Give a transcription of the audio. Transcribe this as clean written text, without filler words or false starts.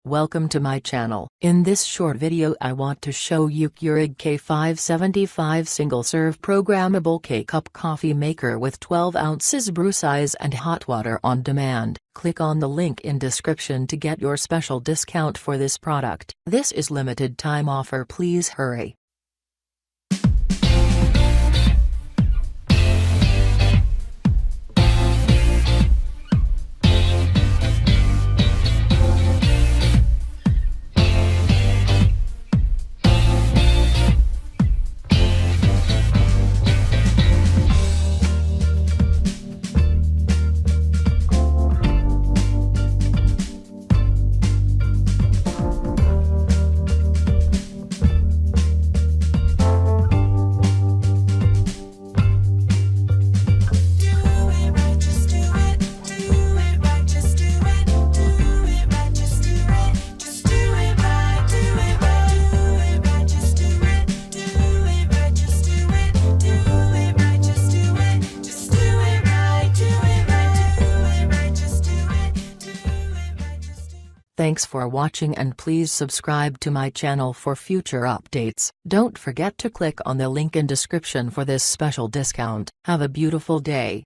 Welcome to my channel. In this short video I want to show you Keurig K575 single-serve programmable K-cup coffee maker with 12 ounces brew size and hot water on demand. Click on the link in description to get your special discount for this product. This is limited time offer, please hurry. Thanks for watching and please subscribe to my channel for future updates. Don't forget to click on the link in description for this special discount. Have a beautiful day.